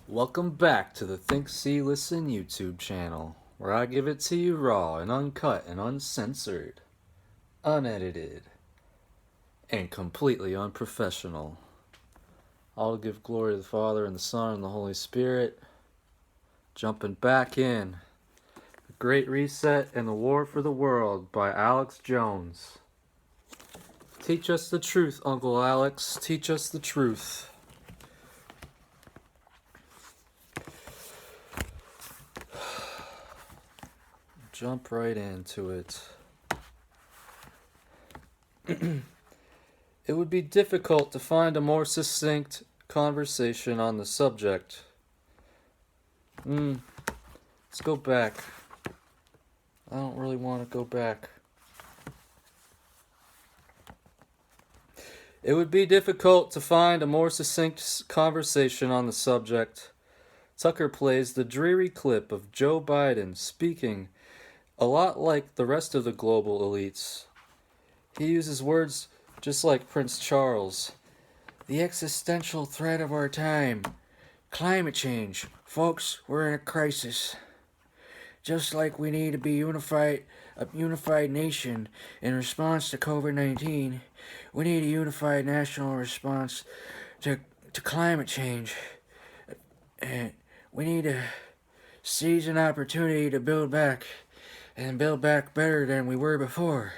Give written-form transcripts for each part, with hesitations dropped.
Welcome back to the Think, See, Listen YouTube channel, where I give it to you raw and uncut and uncensored, unedited, and completely unprofessional. I'll give glory to the Father and the Son and the Holy Spirit. Jumping back in. The Great Reset and the War for the World by Alex Jones. Teach us the truth, Uncle Alex. Teach us the truth. Jump right into it. It would be difficult to find a more succinct conversation on the subject. Let's go back. I don't really want to go back. It would be difficult to find a more succinct conversation on the subject. Tucker plays the dreary clip of Joe Biden speaking a lot like the rest of the global elites. He uses words just like Prince Charles. The existential threat of our time. Climate change. Folks, we're in a crisis. Just like we need to be a unified nation in response to COVID-19, we need a unified national response to climate change. And we need to seize an opportunity to build back and build back better than we were before.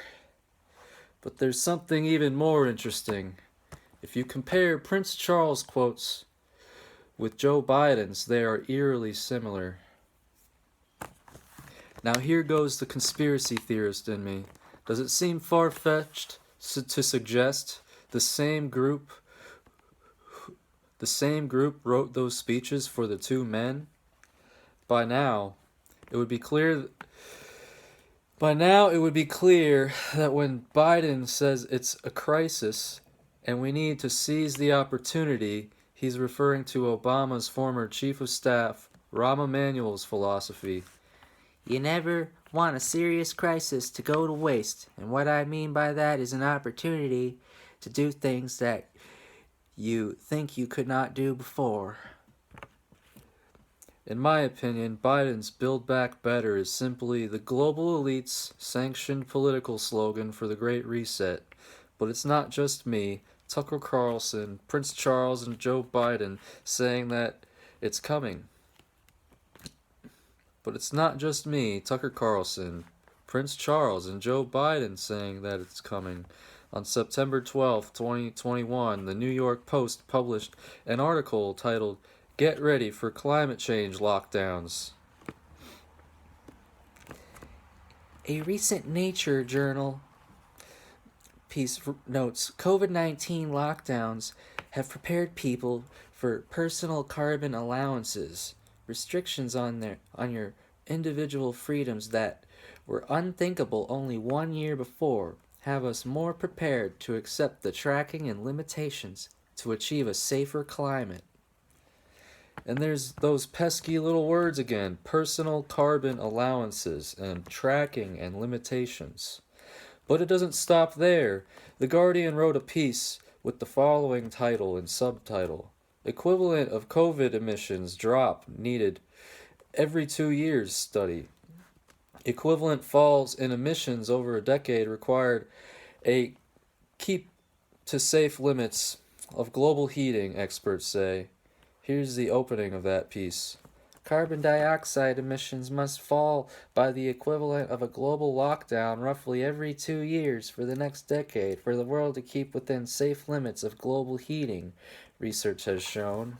But there's something even more interesting. If you compare Prince Charles' quotes with Joe Biden's, they are eerily similar. Now here goes the conspiracy theorist in me. Does it seem far-fetched to suggest the same group wrote those speeches for the two men? By now, it would be clear that when Biden says it's a crisis and we need to seize the opportunity, he's referring to Obama's former chief of staff, Rahm Emanuel's philosophy. You never want a serious crisis to go to waste, and what I mean by that is an opportunity to do things that you think you could not do before. In my opinion, Biden's Build Back Better is simply the global elite's sanctioned political slogan for the Great Reset. But it's not just me, Tucker Carlson, Prince Charles, and Joe Biden saying that it's coming. But it's not just me, Tucker Carlson, Prince Charles, and Joe Biden saying that it's coming. On September 12, 2021, the New York Post published an article titled, "Get Ready for Climate Change Lockdowns." A recent Nature journal piece notes COVID-19 lockdowns have prepared people for personal carbon allowances, restrictions on your individual freedoms that were unthinkable only 1 year before, have us more prepared to accept the tracking and limitations to achieve a safer climate. And there's those pesky little words again, personal carbon allowances and tracking and limitations. But it doesn't stop there. The Guardian wrote a piece with the following title and subtitle: Equivalent of COVID emissions drop needed every 2 years study. Equivalent falls in emissions over a decade required a keep to safe limits of global heating, experts say. Here's the opening of that piece. Carbon dioxide emissions must fall by the equivalent of a global lockdown roughly every 2 years for the next decade for the world to keep within safe limits of global heating, research has shown.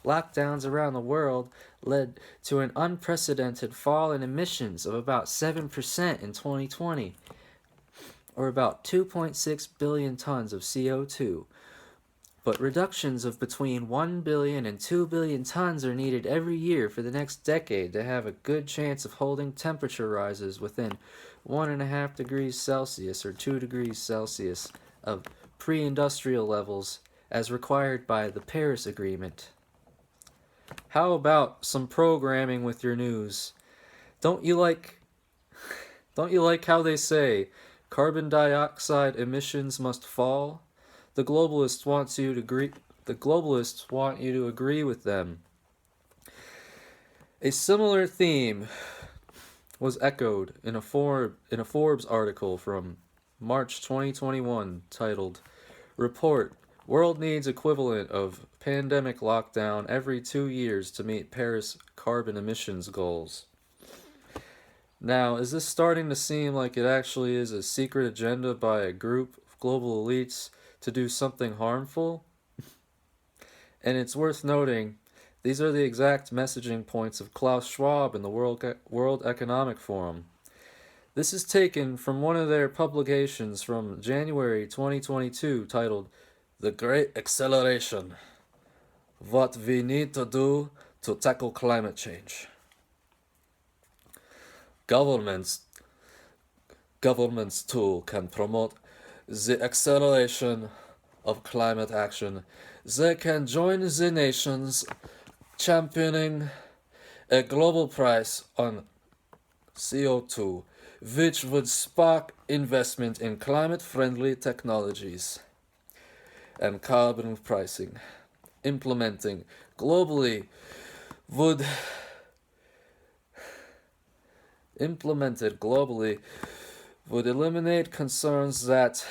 Lockdowns around the world led to an unprecedented fall in emissions of about 7% in 2020, or about 2.6 billion tons of CO2. But reductions of between 1 billion and 2 billion tons are needed every year for the next decade to have a good chance of holding temperature rises within 1.5 degrees Celsius or 2 degrees Celsius of pre-industrial levels as required by the Paris Agreement. How about some programming with your news? Don't you like how they say carbon dioxide emissions must fall? The globalists want you to agree with them. A similar theme was echoed in a Forbes article from March 2021 titled Report World Needs Equivalent of Pandemic Lockdown Every 2 years to Meet Paris Carbon Emissions Goals. Now, is this starting to seem like it actually is a secret agenda by a group of global elites to do something harmful? And it's worth noting, these are the exact messaging points of Klaus Schwab in the World Economic Forum. This is taken from one of their publications from January 2022 titled The Great Acceleration: What We Need to Do to Tackle Climate Change. Governments too can promote the acceleration of climate action. They can join the nations championing a global price on CO2, which would spark investment in climate-friendly technologies and carbon pricing. Implemented globally would eliminate concerns that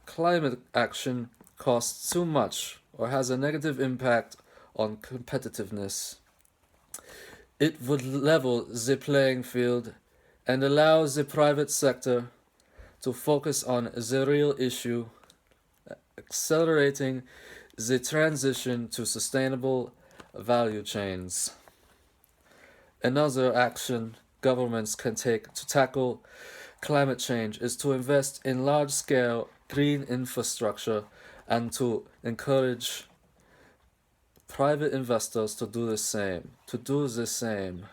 climate action costs too much or has a negative impact on competitiveness. It would level the playing field and allow the private sector to focus on the real issue, accelerating the transition to sustainable value chains. Another action governments can take to tackle climate change is to invest in large-scale green infrastructure and to encourage private investors to do the same.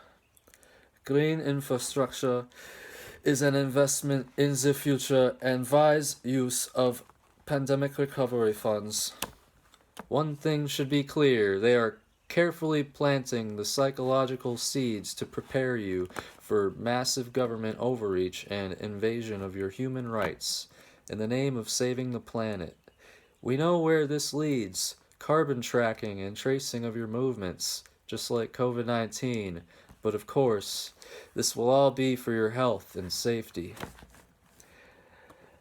Green infrastructure is an investment in the future and wise use of pandemic recovery funds. One thing should be clear, they are carefully planting the psychological seeds to prepare you for massive government overreach and invasion of your human rights in the name of saving the planet. We know where this leads: carbon tracking and tracing of your movements, just like COVID-19. But of course, this will all be for your health and safety.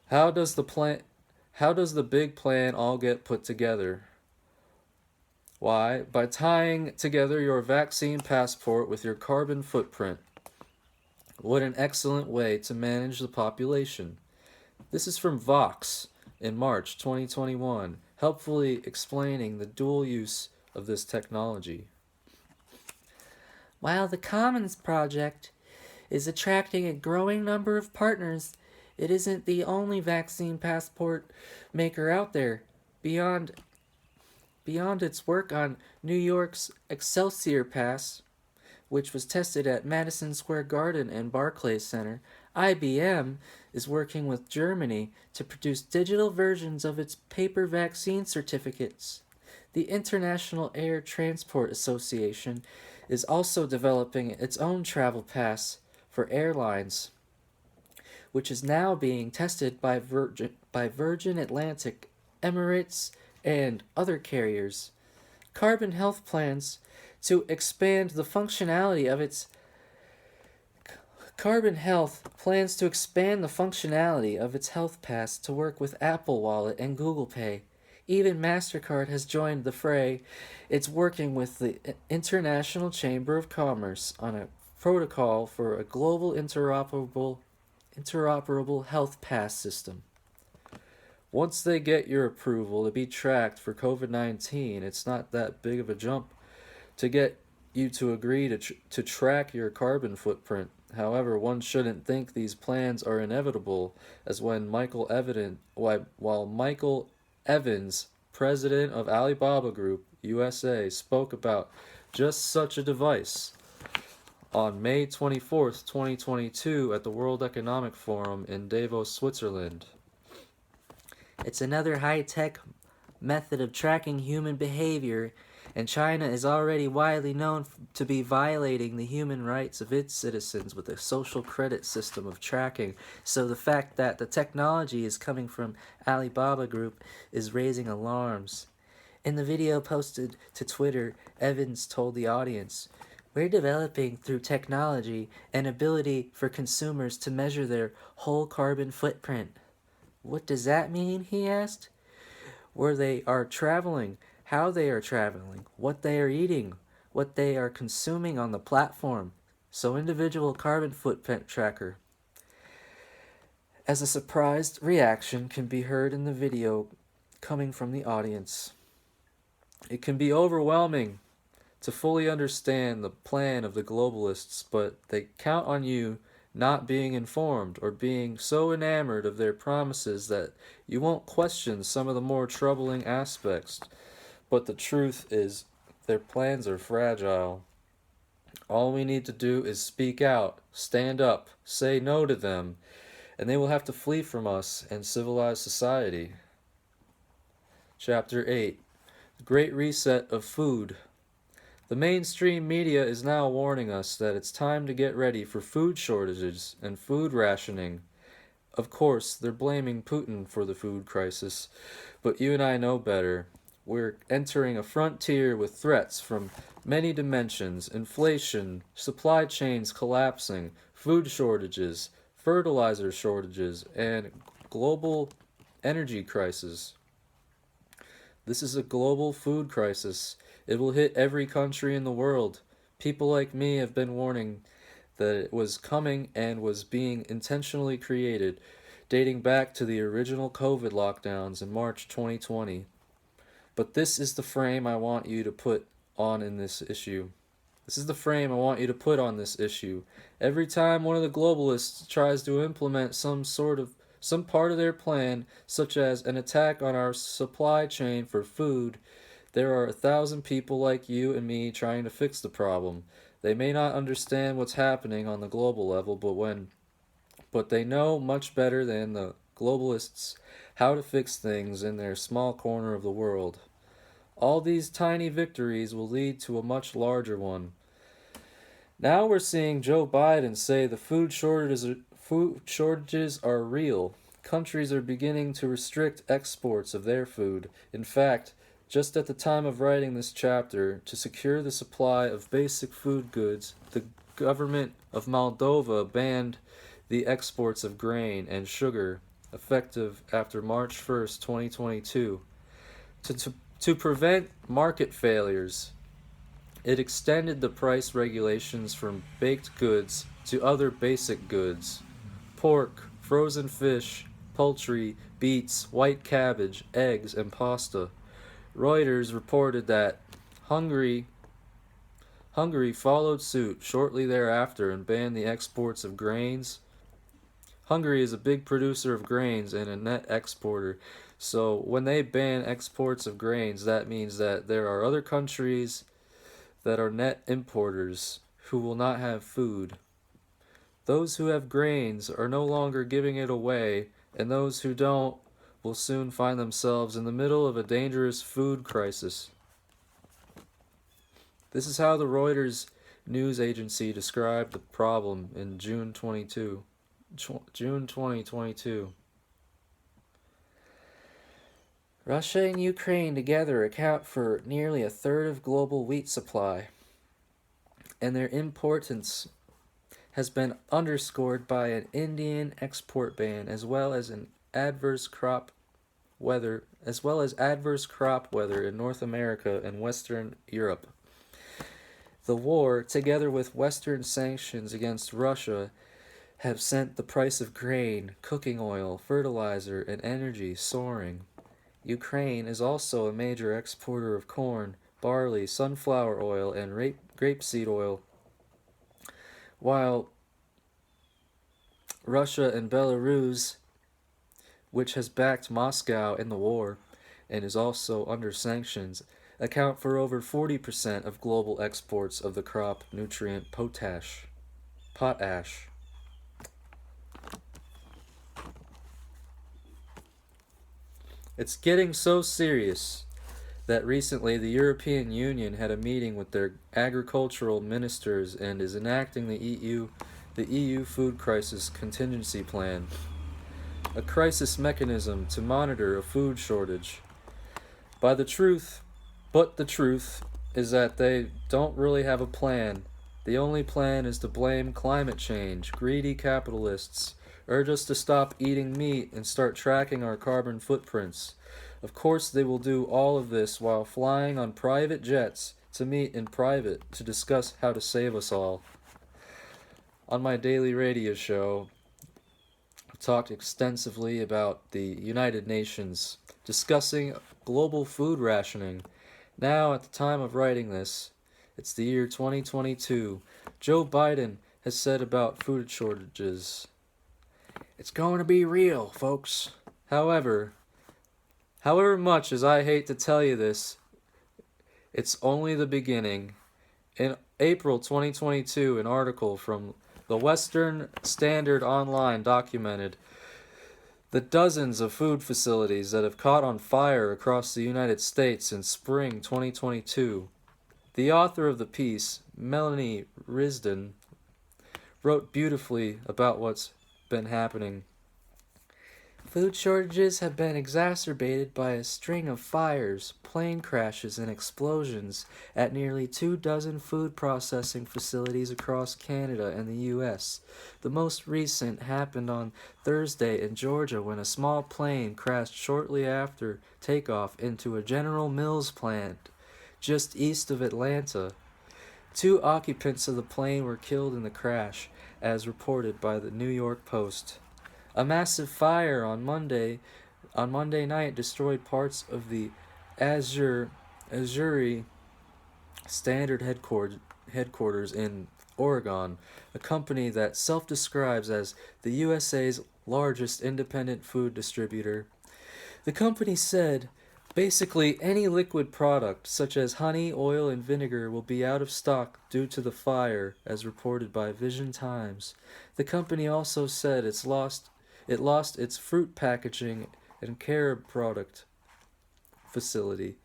How does the big plan all get put together? Why? By tying together your vaccine passport with your carbon footprint. What an excellent way to manage the population. This is from Vox in March 2021, helpfully explaining the dual use of this technology. While the Commons Project is attracting a growing number of partners, it isn't the only vaccine passport maker out there. Beyond its work on New York's Excelsior Pass, which was tested at Madison Square Garden and Barclays Center, IBM is working with Germany to produce digital versions of its paper vaccine certificates. The International Air Transport Association is also developing its own travel pass for airlines, which is now being tested by Virgin Atlantic, Emirates, and other carriers. Carbon Health plans to expand the functionality of its Health Pass to work with Apple Wallet and Google Pay. Even MasterCard has joined the fray. It's working with the International Chamber of Commerce on a protocol for a global interoperable health pass system. Once they get your approval to be tracked for COVID-19, it's not that big of a jump to get you to agree to track your carbon footprint. However, one shouldn't think these plans are inevitable, as when Michael Evans, president of Alibaba Group USA, spoke about just such a device on May 24th, 2022 at the World Economic Forum in Davos, Switzerland. It's another high-tech method of tracking human behavior, and China is already widely known to be violating the human rights of its citizens with a social credit system of tracking. So the fact that the technology is coming from Alibaba Group is raising alarms. In the video posted to Twitter, Evans told the audience, We're developing through technology an ability for consumers to measure their whole carbon footprint. What does that mean? He asked. Where they are traveling, how they are traveling, what they are eating, what they are consuming on the platform. So, individual carbon footprint tracker. As a surprised reaction can be heard in the video coming from the audience. It can be overwhelming to fully understand the plan of the globalists, but they count on you not being informed or being so enamored of their promises that you won't question some of the more troubling aspects. But the truth is, their plans are fragile. All we need to do is speak out, stand up, say no to them, and they will have to flee from us and civilized society. Chapter 8: The Great Reset of Food. The mainstream media is now warning us that it's time to get ready for food shortages and food rationing. Of course, they're blaming Putin for the food crisis, but you and I know better. We're entering a frontier with threats from many dimensions: inflation, supply chains collapsing, food shortages, fertilizer shortages, and global energy crisis. This is a global food crisis. It will hit every country in the world. People like me have been warning that it was coming and was being intentionally created, dating back to the original COVID lockdowns in March 2020. But this is the frame I want you to put on in this issue. This is the frame I want you to put on this issue. Every time one of the globalists tries to implement some part of their plan, such as an attack on our supply chain for food, there are 1,000 people like you and me trying to fix the problem. They may not understand what's happening on the global level, but they know much better than the globalists how to fix things in their small corner of the world. All these tiny victories will lead to a much larger one. Now we're seeing Joe Biden say the food shortages are real. Countries are beginning to restrict exports of their food. In fact, just at the time of writing this chapter, to secure the supply of basic food goods, the government of Moldova banned the exports of grain and sugar, effective after March 1st, 2022. To prevent market failures, it extended the price regulations from baked goods to other basic goods: pork, frozen fish, poultry, beets, white cabbage, eggs, and pasta. Reuters reported that Hungary followed suit shortly thereafter and banned the exports of grains. Hungary is a big producer of grains and a net exporter. So when they ban exports of grains, that means that there are other countries that are net importers who will not have food. Those who have grains are no longer giving it away, and those who don't will soon find themselves in the middle of a dangerous food crisis. This is how the Reuters news agency described the problem in June 2022. Russia and Ukraine together account for nearly a third of global wheat supply, and their importance has been underscored by an Indian export ban as well as adverse crop weather in North America and Western Europe. The war, together with Western sanctions against Russia, have sent the price of grain, cooking oil, fertilizer, and energy soaring. Ukraine is also a major exporter of corn, barley, sunflower oil, and grapeseed oil, while Russia and Belarus, which has backed Moscow in the war and is also under sanctions, account for over 40% of global exports of the crop nutrient potash. It's getting so serious that recently the European Union had a meeting with their agricultural ministers and is enacting the EU Food Crisis Contingency Plan, a crisis mechanism to monitor a food shortage. But the truth is that they don't really have a plan. The only plan is to blame climate change. Greedy capitalists urge us to stop eating meat and start tracking our carbon footprints. Of course, they will do all of this while flying on private jets to meet in private to discuss how to save us all. On my daily radio show, I've talked extensively about the United Nations discussing global food rationing. Now, at the time of writing this, it's the year 2022. Joe Biden has said about food shortages, "It's going to be real, folks." However much as I hate to tell you this, it's only the beginning. In April 2022, an article from the Western Standard Online documented the dozens of food facilities that have caught on fire across the United States in spring 2022. The author of the piece, Melanie Risden, wrote beautifully about what's been happening. Food shortages have been exacerbated by a string of fires, plane crashes, and explosions at nearly 24 food processing facilities across Canada and the U.S. The most recent happened on Thursday in Georgia when a small plane crashed shortly after takeoff into a General Mills plant just east of Atlanta. 2 occupants of the plane were killed in the crash, as reported by the New York Post. A massive fire on Monday night destroyed parts of the Azuri Standard headquarters in Oregon, a company that self-describes as the USA's largest independent food distributor. The company said, basically any liquid product, such as honey, oil, and vinegar, will be out of stock due to the fire, as reported by Vision Times. The company also said it lost its fruit packaging and carob product facility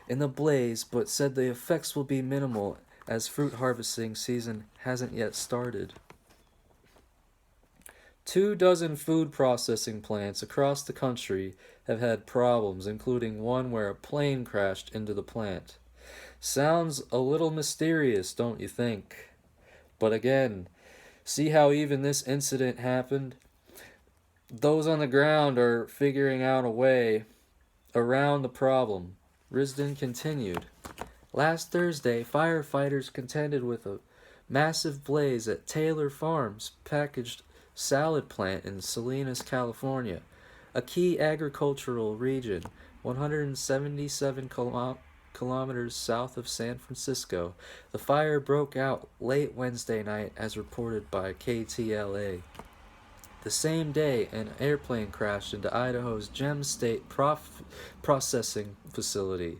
in the blaze, but said the effects will be minimal as fruit harvesting season hasn't yet started. 24 food processing plants across the country have had problems, including one where a plane crashed into the plant. Sounds a little mysterious, don't you think? But again, see how even this incident happened? Those on the ground are figuring out a way around the problem. Risden continued. Last Thursday, firefighters contended with a massive blaze at Taylor Farms packaged salad plant in Salinas, California, a key agricultural region 177 kilometers south of San Francisco. The fire broke out late Wednesday night, as reported by KTLA. The same day, an airplane crashed into Idaho's Gem State processing facility,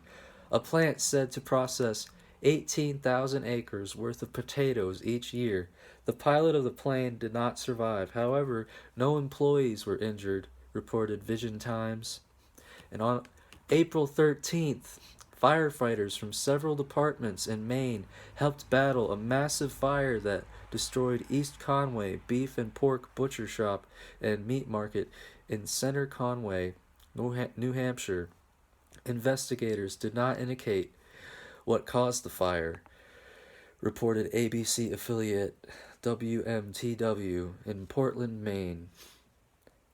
a plant said to process 18,000 acres worth of potatoes each year. The pilot of the plane did not survive. However, no employees were injured, reported Vision Times. And on April 13th, firefighters from several departments in Maine helped battle a massive fire that destroyed East Conway beef and pork butcher shop and meat market in Center Conway, New Hampshire. Investigators did not indicate what caused the fire, reported ABC affiliate WMTW in Portland, Maine.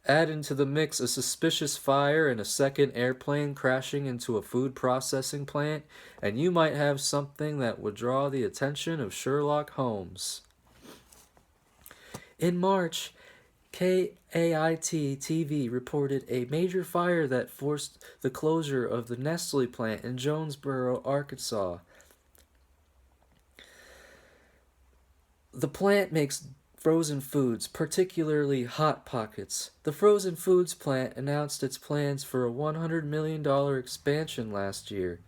Add into the mix a suspicious fire and a second airplane crashing into a food processing plant, and you might have something that would draw the attention of Sherlock Holmes. In March, KAIT-TV reported a major fire that forced the closure of the Nestle plant in Jonesboro, Arkansas. The plant makes frozen foods, particularly Hot Pockets. The frozen foods plant announced its plans for a $100 million expansion last year.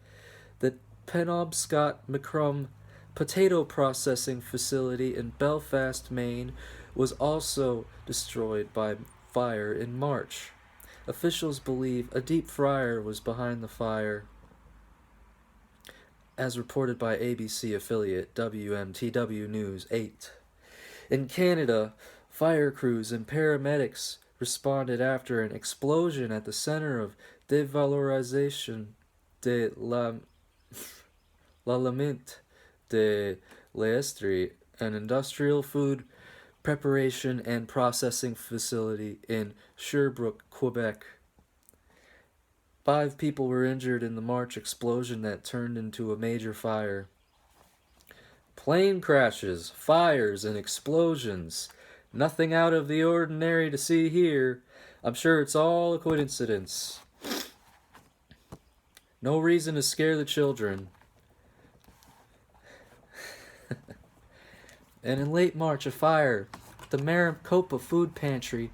The Penobscot Macrum potato processing facility in Belfast, Maine, was also destroyed by fire in March. Officials believe a deep fryer was behind the fire, as reported by ABC affiliate WMTW News 8. In Canada, fire crews and paramedics responded after an explosion at the Center of Dévalorisation de la Laminte de l'Estrie an industrial food preparation and processing facility in Sherbrooke, Quebec. 5 people were injured in the March explosion that turned into a major fire. Plane crashes, fires, and explosions. Nothing out of the ordinary to see here. I'm sure it's all a coincidence. No reason to scare the children. And in late March, a fire at the Maricopa Food Pantry,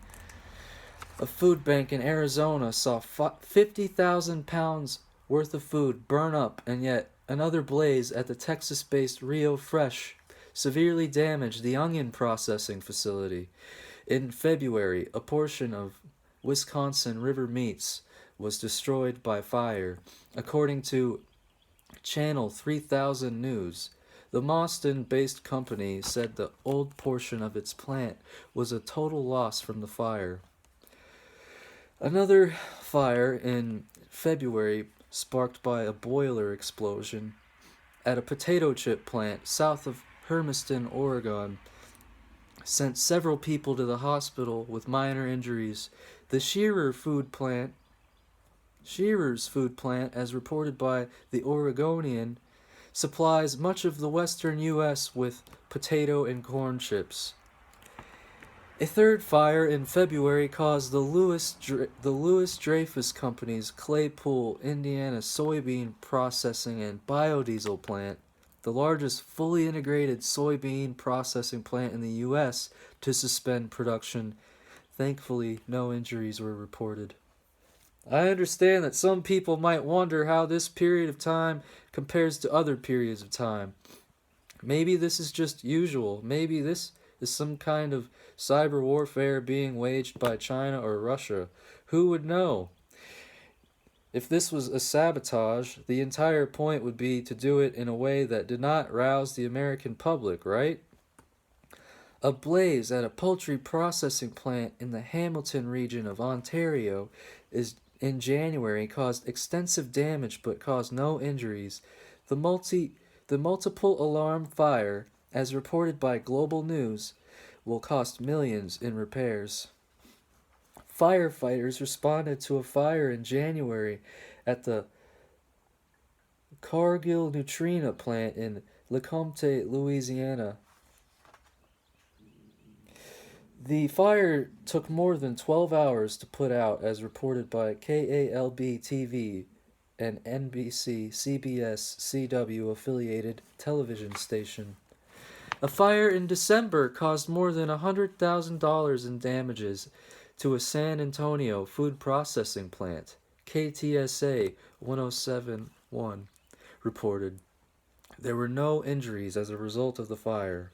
a food bank in Arizona, saw 50,000 pounds worth of food burn up, and yet another blaze at the Texas-based Rio Fresh severely damaged the onion processing facility. In February, a portion of Wisconsin River Meats was destroyed by fire, according to Channel 3000 News. The Boston-based company said the old portion of its plant was a total loss from the fire. Another fire in February, sparked by a boiler explosion at a potato chip plant south of Hermiston, Oregon, sent several people to the hospital with minor injuries. The Shearer's food plant, as reported by the Oregonian, supplies much of the western U.S. with potato and corn chips. A third fire in February caused the Louis Dreyfus Company's Claypool, Indiana soybean processing and biodiesel plant, the largest fully integrated soybean processing plant in the U.S., to suspend production. Thankfully, no injuries were reported. I understand that some people might wonder how this period of time compares to other periods of time. Maybe this is just usual. Maybe this is some kind of cyber warfare being waged by China or Russia. Who would know? If this was a sabotage, the entire point would be to do it in a way that did not rouse the American public, right? A blaze at a poultry processing plant in the Hamilton region of Ontario in January caused extensive damage but caused no injuries. The multiple alarm fire, as reported by Global News, will cost millions in repairs. Firefighters responded to a fire in January at the Cargill Nutrena plant in Lecompte, Louisiana. The fire took more than 12 hours to put out, as reported by KALB-TV, an NBC, CBS, CW affiliated television station. A fire in December caused more than $100,000 in damages to a San Antonio food processing plant, KTSA 107.1 reported. There were no injuries as a result of the fire.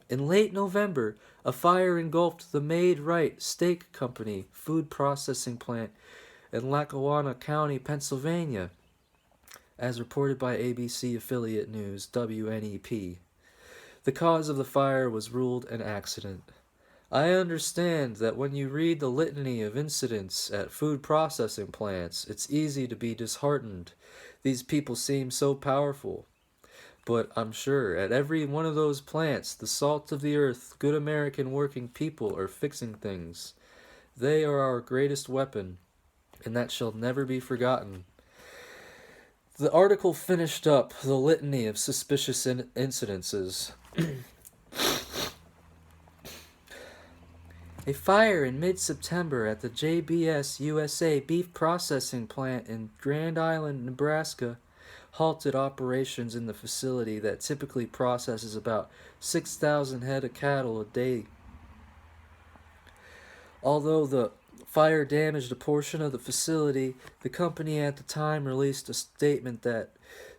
In late November, a fire engulfed the Maid-Rite Steak Company food processing plant in Lackawanna County, Pennsylvania, as reported by ABC affiliate news WNEP. The cause of the fire was ruled an accident. I understand that when you read the litany of incidents at food processing plants, it's easy to be disheartened. These people seem so powerful. But I'm sure at every one of those plants, the salt of the earth, good American working people are fixing things. They are our greatest weapon, and that shall never be forgotten. The article finished up the litany of suspicious incidences. A fire in mid-September at the JBS USA beef processing plant in Grand Island, Nebraska, halted operations in the facility that typically processes about 6,000 head of cattle a day. Although the fire damaged a portion of the facility, the company at the time released a statement that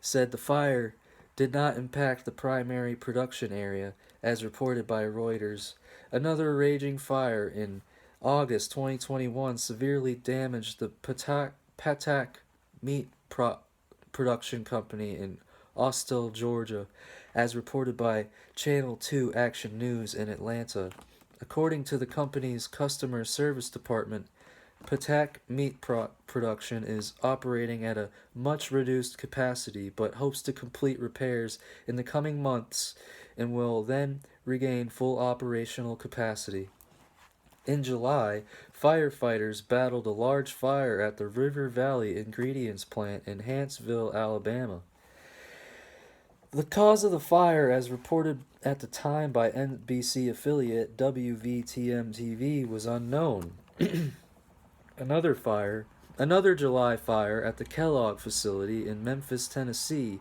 said the fire did not impact the primary production area, as reported by Reuters. Another raging fire in August 2021 severely damaged the Patak meat production company in Austell, Georgia, as reported by Channel 2 Action News in Atlanta. According to the company's customer service department, Patak meat production is operating at a much reduced capacity but hopes to complete repairs in the coming months and will then regain full operational capacity. In July, firefighters battled a large fire at the River Valley Ingredients plant in Huntsville, Alabama. The cause of the fire, as reported at the time by NBC affiliate WVTM TV, was unknown. Another July fire at the Kellogg facility in Memphis, Tennessee,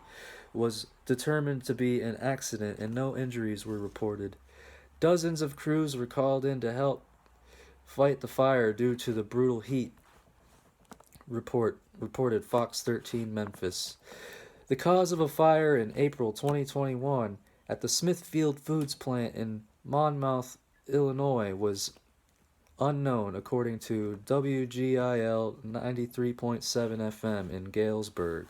was determined to be an accident and no injuries were reported. Dozens of crews were called in to help fight the fire due to the brutal heat, reported Fox 13 Memphis. The cause of a fire in April 2021 at the Smithfield Foods plant in Monmouth, Illinois was unknown, according to WGIL 93.7 FM in Galesburg.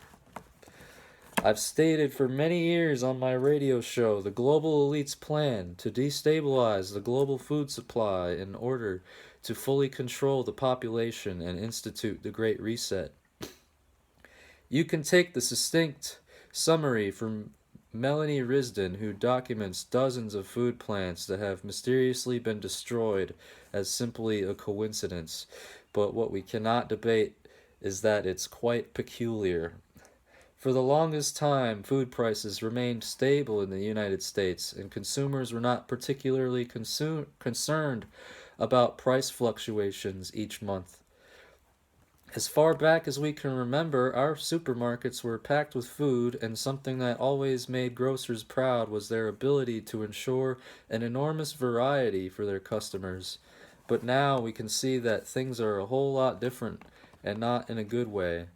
I've stated for many years on my radio show the global elite's plan to destabilize the global food supply in order to fully control the population and institute the Great Reset. You can take the succinct summary from Melanie Risden, who documents dozens of food plants that have mysteriously been destroyed, as simply a coincidence. But what we cannot debate is that it's quite peculiar. For the longest time, food prices remained stable in the United States, and consumers were not particularly concerned about price fluctuations each month. As far back as we can remember, our supermarkets were packed with food, and something that always made grocers proud was their ability to ensure an enormous variety for their customers. But now we can see that things are a whole lot different, and not in a good way.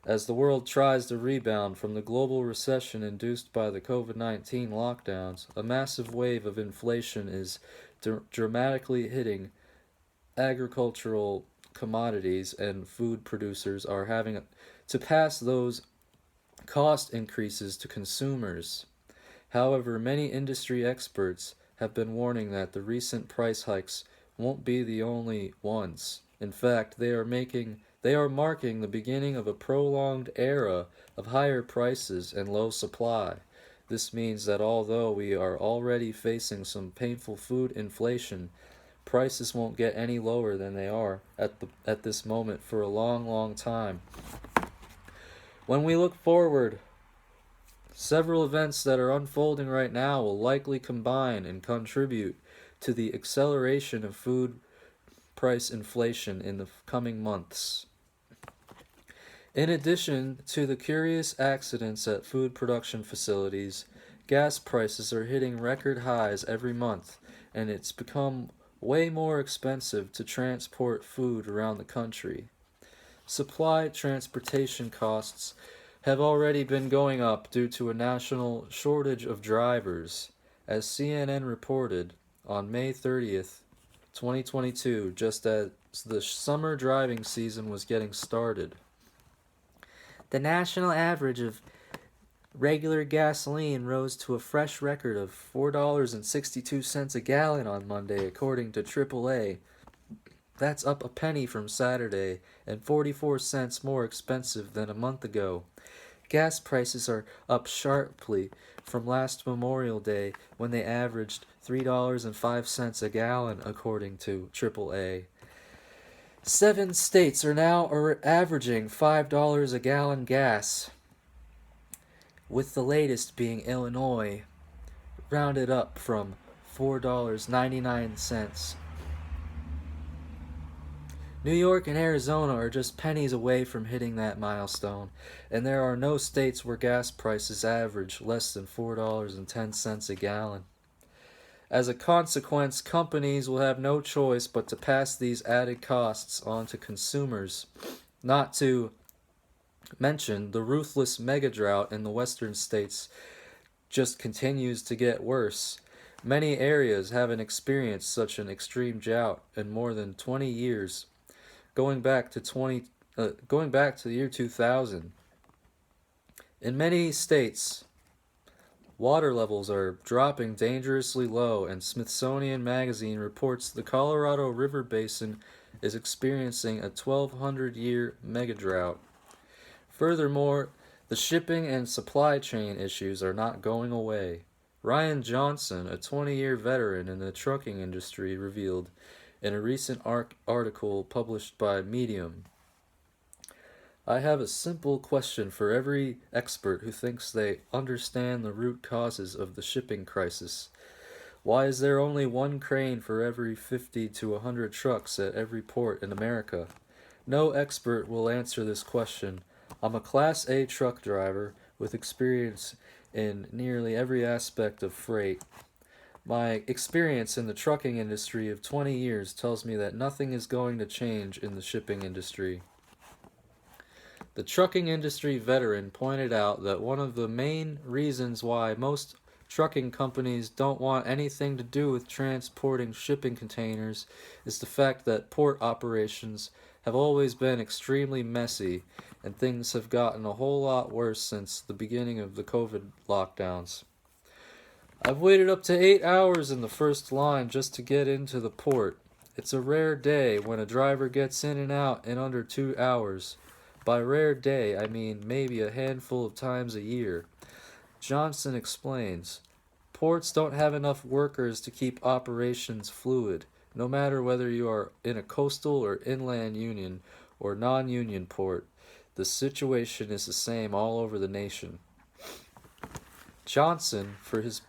As the world tries to rebound from the global recession induced by the COVID-19 lockdowns, a massive wave of inflation is dramatically hitting agricultural commodities, and food producers are having to pass those cost increases to consumers. However, many industry experts have been warning that the recent price hikes won't be the only ones. In fact, they are marking the beginning of a prolonged era of higher prices and low supply. This means that although we are already facing some painful food inflation, prices won't get any lower than they are at this moment for a long, long time. When we look forward, several events that are unfolding right now will likely combine and contribute to the acceleration of food price inflation in the coming months. In addition to the curious accidents at food production facilities, gas prices are hitting record highs every month, and it's become way more expensive to transport food around the country. Supply transportation costs have already been going up due to a national shortage of drivers, as CNN reported on May 30th, 2022, just as the summer driving season was getting started. The national average of regular gasoline rose to a fresh record of $4.62 a gallon on Monday, according to AAA. That's up a penny from Saturday and 44 cents more expensive than a month ago. Gas prices are up sharply from last Memorial Day when they averaged $3.05 a gallon, according to AAA. 7 states are now averaging $5 a gallon gas, with the latest being Illinois, rounded up from $4.99. New York and Arizona are just pennies away from hitting that milestone, and there are no states where gas prices average less than $4.10 a gallon. As a consequence, companies will have no choice but to pass these added costs on to consumers, not to mention the ruthless mega drought in the western states just continues to get worse. Many areas haven't experienced such an extreme drought in more than 20 years, going back to the year 2000. In many states, water levels are dropping dangerously low, and Smithsonian Magazine reports the Colorado River Basin is experiencing a 1,200-year megadrought. Furthermore, the shipping and supply chain issues are not going away. Ryan Johnson, a 20-year veteran in the trucking industry, revealed in a recent article published by Medium. I have a simple question for every expert who thinks they understand the root causes of the shipping crisis. Why is there only one crane for every 50 to 100 trucks at every port in America? No expert will answer this question. I'm a Class A truck driver with experience in nearly every aspect of freight. My experience in the trucking industry of 20 years tells me that nothing is going to change in the shipping industry. The trucking industry veteran pointed out that one of the main reasons why most trucking companies don't want anything to do with transporting shipping containers is the fact that port operations have always been extremely messy, and things have gotten a whole lot worse since the beginning of the COVID lockdowns. I've waited up to 8 hours in the first line just to get into the port. It's a rare day when a driver gets in and out in under 2 hours. By rare day, I mean maybe a handful of times a year. Johnson explains, ports don't have enough workers to keep operations fluid, no matter whether you are in a coastal or inland union or non-union port. The situation is the same all over the nation. Johnson, for his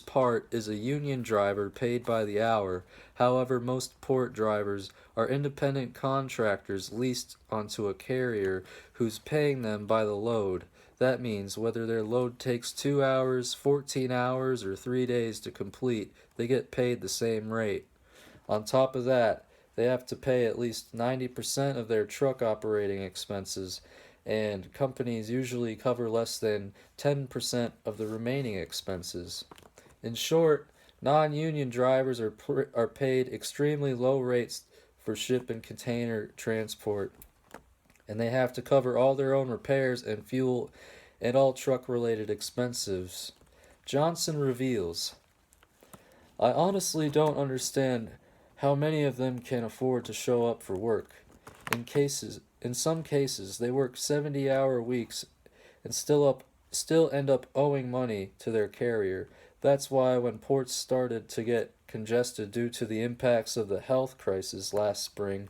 part, is a union driver paid by the hour. However, most port drivers are independent contractors leased onto a carrier who's paying them by the load. That means whether their load takes 2 hours, 14 hours, or 3 days to complete, they get paid the same rate. On top of that, they have to pay at least 90% of their truck operating expenses, and companies usually cover less than 10% of the remaining expenses. In short, non-union drivers are paid extremely low rates for ship and container transport, and they have to cover all their own repairs and fuel and all truck-related expenses. Johnson reveals, I honestly don't understand how many of them can afford to show up for work. In some cases, they work 70-hour weeks and still end up owing money to their carrier. That's why when ports started to get congested due to the impacts of the health crisis last spring,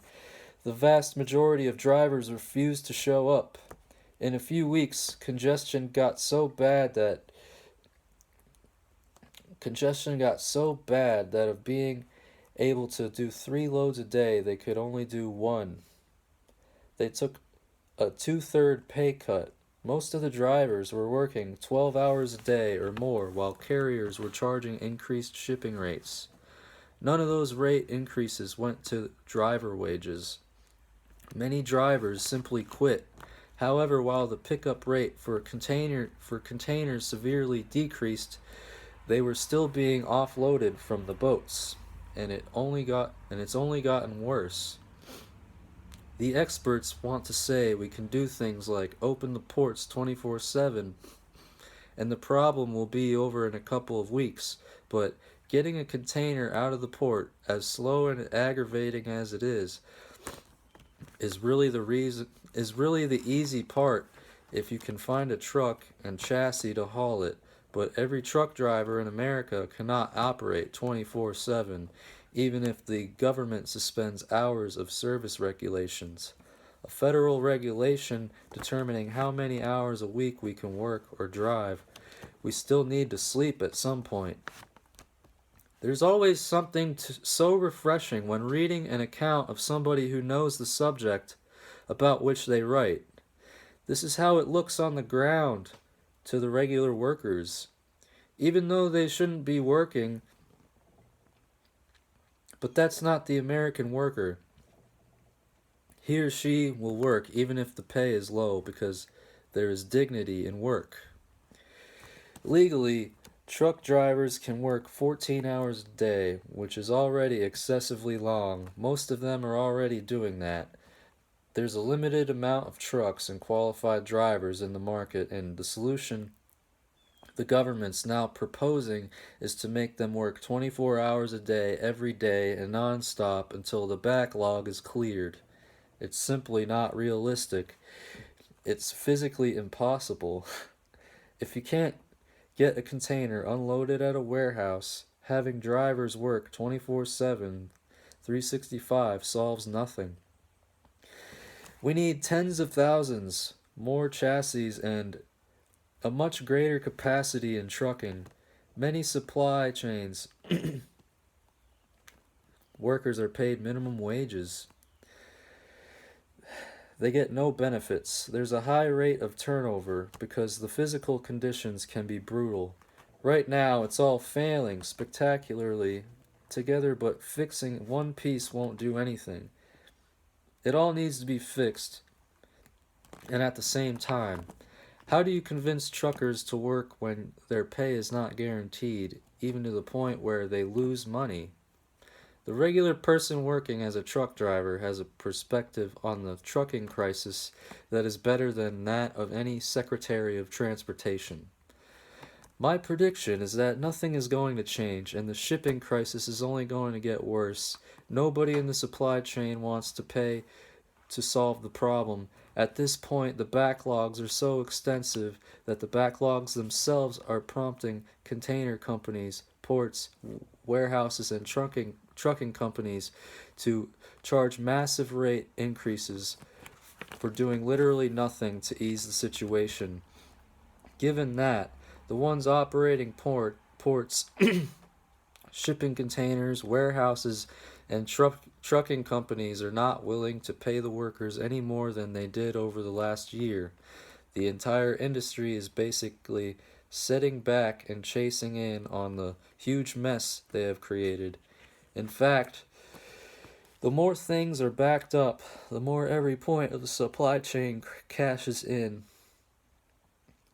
the vast majority of drivers refused to show up. In a few weeks, congestion got so bad that of being able to do 3 loads a day, they could only do 1. They took a 2/3 pay cut. Most of the drivers were working 12 hours a day or more, while carriers were charging increased shipping rates. None of those rate increases went to driver wages. Many drivers simply quit. However, while the pickup rate for containers severely decreased, they were still being offloaded from the boats, and it's only gotten worse. The experts want to say we can do things like open the ports 24/7, and the problem will be over in a couple of weeks, but getting a container out of the port, as slow and aggravating as it is really the easy part if you can find a truck and chassis to haul it. But every truck driver in America cannot operate 24/7, even if the government suspends hours of service regulations. A federal regulation determining how many hours a week we can work or drive. We still need to sleep at some point. There's always something so refreshing when reading an account of somebody who knows the subject about which they write. This is how it looks on the ground to the regular workers, even though they shouldn't be working. But that's not the American worker. He or she will work even if the pay is low because there is dignity in work. Legally, truck drivers can work 14 hours a day, which is already excessively long. Most of them are already doing that. There's a limited amount of trucks and qualified drivers in the market, and the solution the government's now proposing is to make them work 24 hours a day, every day, and non-stop until the backlog is cleared. It's simply not realistic. It's physically impossible. If you can't get a container unloaded at a warehouse, having drivers work 24/7, 365 solves nothing. We need tens of thousands more chassis and a much greater capacity in trucking. Many supply chains workers are paid minimum wages. They get no benefits. There's a high rate of turnover because the physical conditions can be brutal. Right now, it's all failing spectacularly together, but fixing one piece won't do anything. It all needs to be fixed, and at the same time. How do you convince truckers to work when their pay is not guaranteed, even to the point where they lose money? The regular person working as a truck driver has a perspective on the trucking crisis that is better than that of any Secretary of Transportation. My prediction is that nothing is going to change and the shipping crisis is only going to get worse. Nobody in the supply chain wants to pay to solve the problem. At this point, the backlogs are so extensive that the backlogs themselves are prompting container companies, ports, warehouses, and trucking companies to charge massive rate increases for doing literally nothing to ease the situation. Given that, the ones operating ports, shipping containers, warehouses, and trucking companies are not willing to pay the workers any more than they did over the last year. The entire industry is basically setting back and chasing in on the huge mess they have created. In fact, the more things are backed up, the more every point of the supply chain cashes in.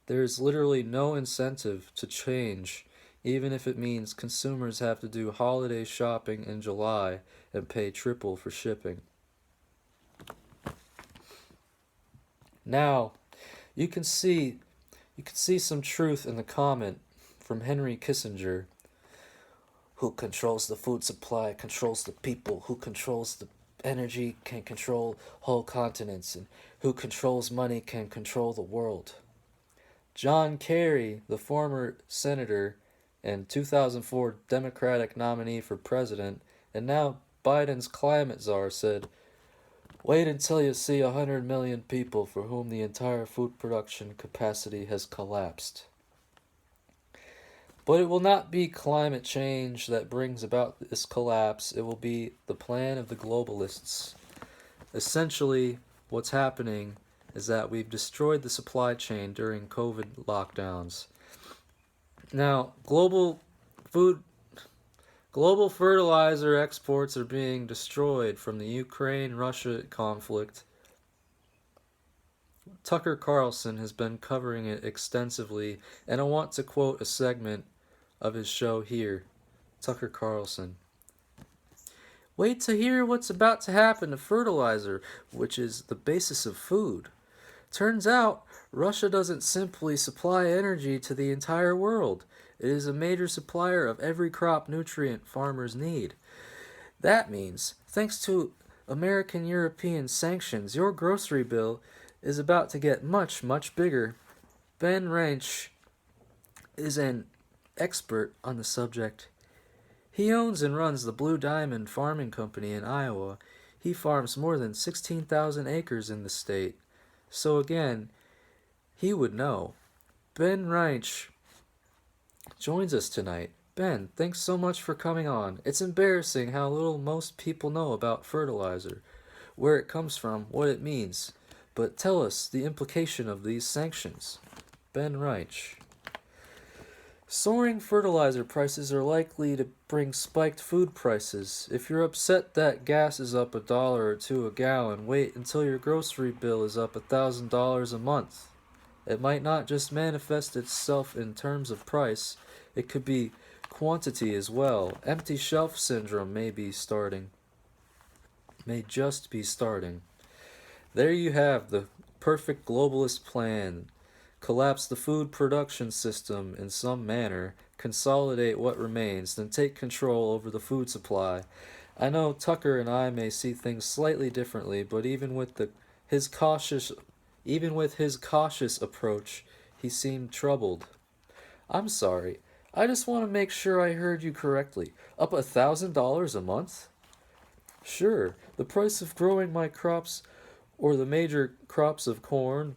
There is literally no incentive to change, even if it means consumers have to do holiday shopping in July and pay triple for shipping. Now, you can see some truth in the comment from Henry Kissinger. Who controls the food supply controls the people. Who controls the energy can control whole continents. And who controls money can control the world. John Kerry, the former senator and 2004 Democratic nominee for president, and now Biden's climate czar, said, "Wait until you see 100 million people for whom the entire food production capacity has collapsed." But it will not be climate change that brings about this collapse. It will be the plan of the globalists. Essentially, what's happening is that we've destroyed the supply chain during COVID lockdowns. Now, global fertilizer exports are being destroyed from the Ukraine-Russia conflict. Tucker Carlson has been covering it extensively, and I want to quote a segment of his show here. Tucker Carlson. "Wait to hear what's about to happen to fertilizer, which is the basis of food. Turns out, Russia doesn't simply supply energy to the entire world. It is a major supplier of every crop nutrient farmers need. That means, thanks to American European sanctions, your grocery bill is about to get much, much bigger." Ben Ranch is an expert on the subject. He owns and runs the Blue Diamond Farming Company in Iowa. He farms more than 16,000 acres in the state. So again, he would know. Ben Reich joins us tonight. Ben, thanks so much for coming on. It's embarrassing how little most people know about fertilizer, where it comes from, what it means. But tell us the implication of these sanctions. Ben Reich. Soaring fertilizer prices are likely to bring spiked food prices. If you're upset that gas is up $1 or $2 a gallon, wait until your grocery bill is up $1,000 a month. It might not just manifest itself in terms of price, it could be quantity as well. Empty shelf syndrome may just be starting. There you have the perfect globalist plan. collapse the food production system in some manner, consolidate what remains, then take control over the food supply. I know Tucker and I may see things slightly differently, but his cautious even with his cautious approach, he seemed troubled. I'm sorry. I just want to make sure I heard you correctly. Up $1,000 a month? Sure. The price of growing my crops, or the major crops of corn,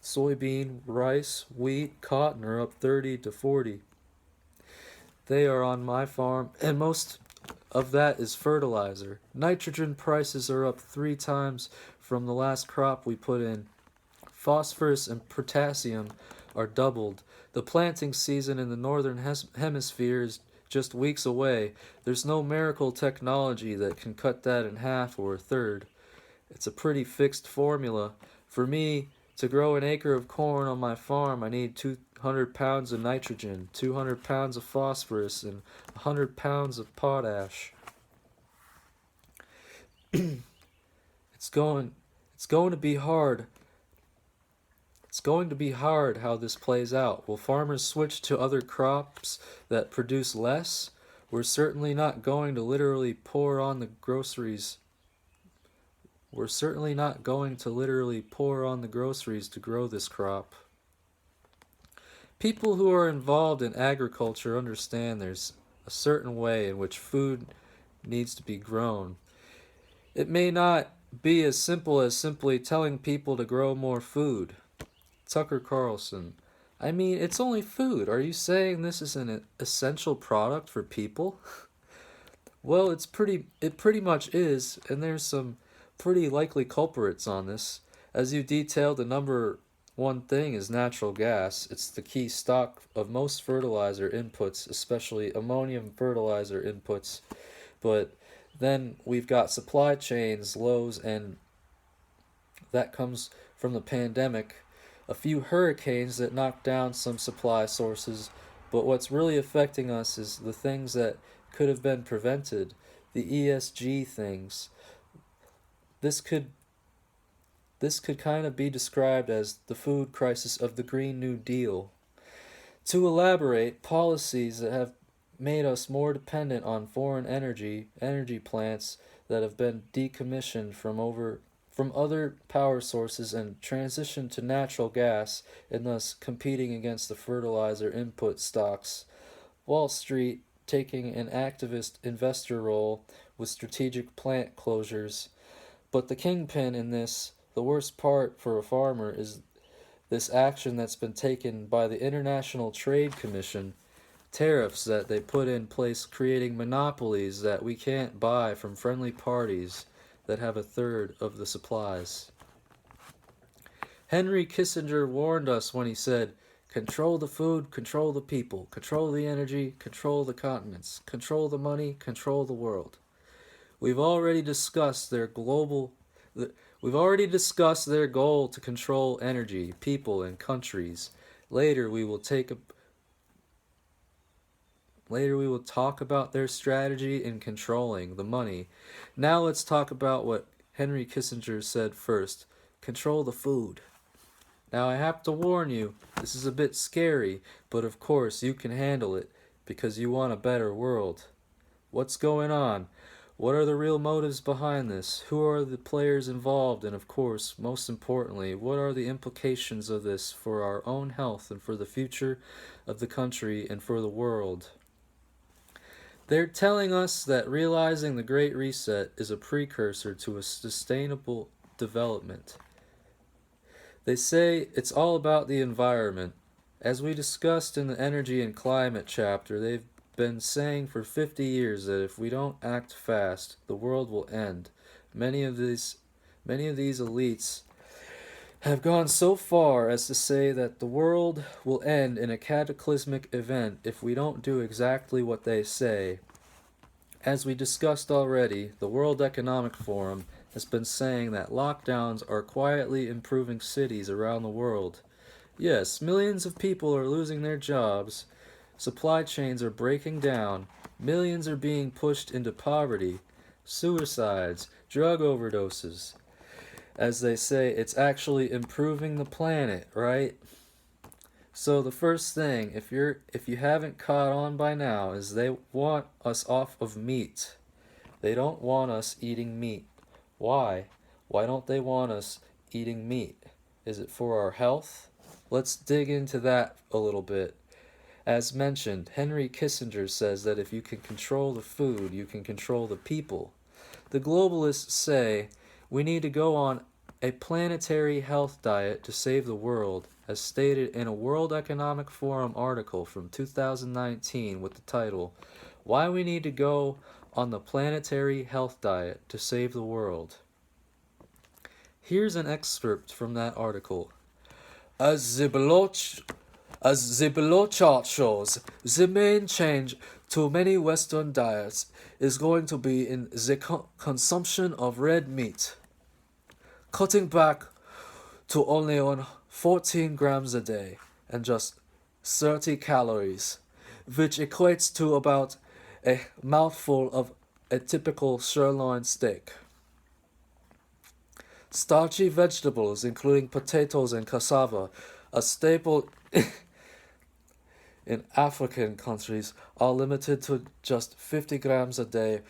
soybean, rice, wheat, cotton, are up 30 to 40. They are on my farm, and most of that is fertilizer. Nitrogen prices are up 3 times from the last crop we put in. Phosphorus and potassium are doubled. The planting season in the northern hemisphere is just weeks away. There's no miracle technology that can cut that in half or a third. It's a pretty fixed formula. For me to grow an acre of corn on my farm, I need 200 pounds of nitrogen, 200 pounds of phosphorus, and 100 pounds of potash. It's going to be hard. It's going to be hard how this plays out. Will farmers switch to other crops that produce less? We're certainly not going to literally pour on the groceries. We're certainly not going to literally pour on the groceries to grow this crop. People who are involved in agriculture understand there's a certain way in which food needs to be grown. It may not be as simple as simply telling people to grow more food. Tucker Carlson. I mean, it's only food. Are you saying this is an essential product for people? Well, it pretty much is, and there's some pretty likely culprits on this. As you detailed, the number one thing is natural gas. It's the key stock of most fertilizer inputs, especially ammonium fertilizer inputs. But then we've got supply chains, lows, and that comes from the pandemic. A few hurricanes that knocked down some supply sources, but what's really affecting us is the things that could have been prevented, the ESG things. This could kind of be described as the food crisis of the Green New Deal. To elaborate, policies that have made us more dependent on foreign energy plants that have been decommissioned from other power sources and transitioned to natural gas, and thus competing against the fertilizer input stocks. Wall Street taking an activist investor role with strategic plant closures. But the kingpin in this, the worst part for a farmer, is this action that's been taken by the International Trade Commission, tariffs that they put in place, creating monopolies that we can't buy from friendly parties that have a third of the supplies. Henry Kissinger warned us when he said, control the food, control the people, control the energy, control the continents, control the money, control the world. We've already discussed their goal to control energy, people, and countries. Later we will talk about their strategy in controlling the money. Now let's talk about what Henry Kissinger said first. Control the food. Now I have to warn you, this is a bit scary, but of course you can handle it because you want a better world. What's going on? What are the real motives behind this? Who are the players involved? And of course, most importantly, what are the implications of this for our own health and for the future of the country and for the world? They're telling us that realizing the Great Reset is a precursor to a sustainable development. They say it's all about the environment. As we discussed in the Energy and Climate chapter, they've been saying for 50 years that if we don't act fast, the world will end. Many of these elites have gone so far as to say that the world will end in a cataclysmic event if we don't do exactly what they say. As we discussed already, the World Economic Forum has been saying that lockdowns are quietly improving cities around the world. Yes, millions of people are losing their jobs, supply chains are breaking down, millions are being pushed into poverty, suicides, drug overdoses. As they say, it's actually improving the planet, right? So the first thing, if you haven't caught on by now, is they want us off of meat. They don't want us eating meat. Why? Why don't they want us eating meat? Is it for our health? Let's dig into that a little bit. As mentioned, Henry Kissinger says that if you can control the food, you can control the people. The globalists say we need to go on a planetary health diet to save the world, as stated in a World Economic Forum article from 2019 with the title, Why We Need to Go on the Planetary Health Diet to Save the World. Here's an excerpt from that article. As the below chart shows, the main change to many Western diets is going to be in the consumption of red meat, cutting back to only on 14 grams a day and just 30 calories, which equates to about a mouthful of a typical sirloin steak. Starchy vegetables, including potatoes and cassava, a staple in African countries, are limited to just 50 grams a day,